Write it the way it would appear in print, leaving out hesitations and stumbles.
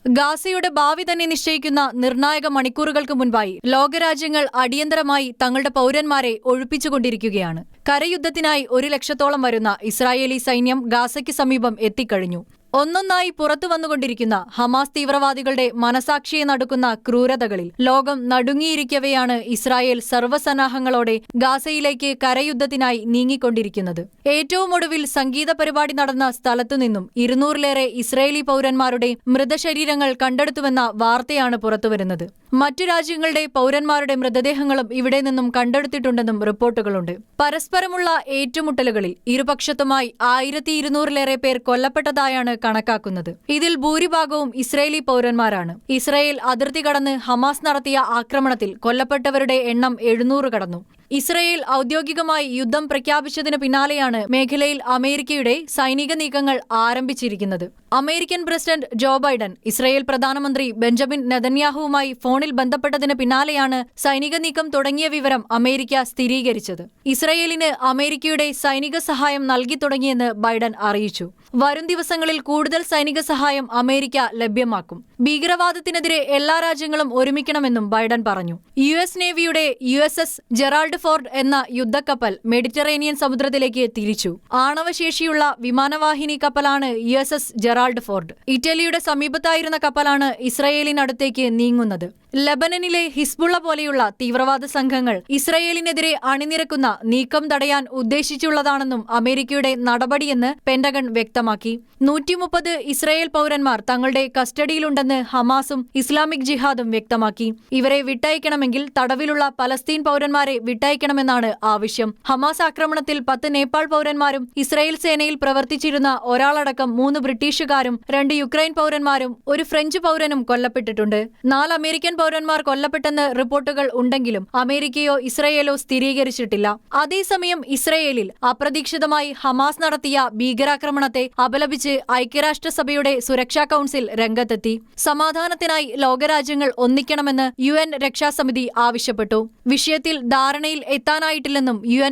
ഗാസയുടെ ഭാവി തന്നെ നിശ്ചയിക്കുന്ന നിർണായക മണിക്കൂറുകൾക്ക് മുൻപായി ലോകരാജ്യങ്ങൾ അടിയന്തരമായി തങ്ങളുടെ പൗരന്മാരെ ഒഴിപ്പിച്ചുകൊണ്ടിരിക്കുകയാണ്. കരയുദ്ധത്തിനായി 1 ലക്ഷത്തോളം വരുന്ന ഇസ്രായേലി സൈന്യം ഗാസയ്ക്ക് സമീപം എത്തിക്കഴിഞ്ഞു. ഒന്നൊന്നായി പുറത്തു വന്നുകൊണ്ടിരിക്കുന്ന ഹമാസ് തീവ്രവാദികളുടെ മനസാക്ഷിയെ നടുക്കുന്ന ക്രൂരതകളിൽ ലോകം നടുങ്ങിയിരിക്കവെയാണ് ഇസ്രായേൽ സർവ്വസന്നാഹങ്ങളോടെ ഗാസയിലേക്ക് കരയുദ്ധത്തിനായി നീങ്ങിക്കൊണ്ടിരിക്കുന്നത്. ഏറ്റവും ഒടുവിൽ സംഗീത പരിപാടി നടന്ന സ്ഥലത്തുനിന്നും 200-ലേറെ ഇസ്രായേലി പൗരന്മാരുടെ മൃതശരീരങ്ങൾ കണ്ടെടുത്തുവെന്ന വാർത്തയാണ് പുറത്തുവരുന്നത്. മറ്റു രാജ്യങ്ങളുടെ പൗരന്മാരുടെ മൃതദേഹങ്ങളും ഇവിടെ നിന്നും കണ്ടെടുത്തിട്ടുണ്ടെന്നും റിപ്പോർട്ടുകളുണ്ട്. പരസ്പരമുള്ള ഏറ്റുമുട്ടലുകളിൽ ഇരുപക്ഷത്തുമായി 1200-ലേറെ പേർ കൊല്ലപ്പെട്ടതായാണ് കണക്കാക്കുന്നത്. ഇതിൽ ഭൂരിഭാഗവും ഇസ്രായേലി പൗരന്മാരാണ്. ഇസ്രായേൽ അതിർത്തി കടന്ന് ഹമാസ് നടത്തിയ ആക്രമണത്തിൽ കൊല്ലപ്പെട്ടവരുടെ എണ്ണം 700 കടന്നു. ഇസ്രായേൽ ഔദ്യോഗികമായി യുദ്ധം പ്രഖ്യാപിച്ചതിന് പിന്നാലെയാണ് മേഖലയിൽ അമേരിക്കയുടെ സൈനിക നീക്കങ്ങൾ ആരംഭിച്ചിരിക്കുന്നത്. American president Joe Biden Israel പ്രധാനമന്ത്രി ബെഞ്ചമിൻ നെതന്യാഹുവുമായി ഫോണിൽ ബന്ധപ്പെട്ടതിന് പിന്നാലെയാണ് സൈനിക നീക്കം തുടങ്ങിയ വിവരം അമേരിക്ക സ്ഥിരീകരിച്ചത്. ഇസ്രായേലിന് അമേരിക്കയുടെ സൈനിക സഹായം നൽകി തുടങ്ങിയെന്ന് ബൈഡൻ അറിയിച്ചു. വരും ദിവസങ്ങളിൽ കൂടുതൽ സൈനിക സഹായം അമേരിക്ക ലഭ്യമാക്കും. ഭീകരവാദത്തിനെതിരെ എല്ലാ രാജ്യങ്ങളും ഒരുമിക്കണമെന്നും ബൈഡൻ പറഞ്ഞു. US നേവിയുടെ USS ജെറാൾഡ് ഫോർഡ് എന്ന യുദ്ധക്കപ്പൽ മെഡിറ്ററേനിയൻ സമുദ്രത്തിലേക്ക് തിരിച്ചു. ആണവശേഷിയുള്ള വിമാനവാഹിനി കപ്പലാണ് USS ജെറാൾഡ് ഫോർഡ്. ഇറ്റലിയുടെ സമീപത്തായിരുന്ന കപ്പലാണ് ഇസ്രായേലിനടുത്തേക്ക് നീങ്ങുന്നത്. ലബനനിലെ ഹിസ്ബുള്ള പോലെയുള്ള തീവ്രവാദ സംഘങ്ങൾ ഇസ്രായേലിനെതിരെ അണിനിരക്കുന്ന നീക്കം തടയാൻ ഉദ്ദേശിച്ചുള്ളതാണെന്നും അമേരിക്കയുടെ നടപടിയെന്ന് പെന്റഗൺ വ്യക്തമാക്കി. 130 ഇസ്രായേൽ പൗരന്മാർ തങ്ങളുടെ കസ്റ്റഡിയിലുണ്ടെന്ന് ഹമാസും ഇസ്ലാമിക് ജിഹാദും വ്യക്തമാക്കി. ഇവരെ വിട്ടയക്കണമെങ്കിൽ തടവിലുള്ള പലസ്തീൻ പൗരന്മാരെ വിട്ടയക്കണമെന്നാണ് ആവശ്യം. ഹമാസ് ആക്രമണത്തിൽ 10 നേപ്പാൾ പൗരന്മാരും ഇസ്രായേൽ സേനയിൽ പ്രവർത്തിച്ചിരുന്ന ഒരാളടക്കം 3 ബ്രിട്ടീഷുകാരും 2 യുക്രൈൻ പൗരന്മാരും 1 ഫ്രഞ്ച് പൗരനും കൊല്ലപ്പെട്ടിട്ടുണ്ട്. 4 അമേരിക്കൻ പൗരന്മാർ കൊല്ലപ്പെട്ടെന്ന് റിപ്പോർട്ടുകൾ ഉണ്ടെങ്കിലും അമേരിക്കയോ ഇസ്രായേലോ സ്ഥിരീകരിച്ചിട്ടില്ല. അതേസമയം ഇസ്രായേലിൽ അപ്രതീക്ഷിതമായി ഹമാസ് നടത്തിയ ഭീകരാക്രമണത്തെ അപലപിച്ച് ഐക്യരാഷ്ട്രസഭയുടെ സുരക്ഷാ കൗൺസിൽ രംഗത്തെത്തി. സമാധാനത്തിനായി ലോകരാജ്യങ്ങൾ ഒന്നിക്കണമെന്ന് UN രക്ഷാസമിതി ആവശ്യപ്പെട്ടു. വിഷയത്തിൽ ധാരണയിൽ എത്താനായിട്ടില്ലെന്നും UN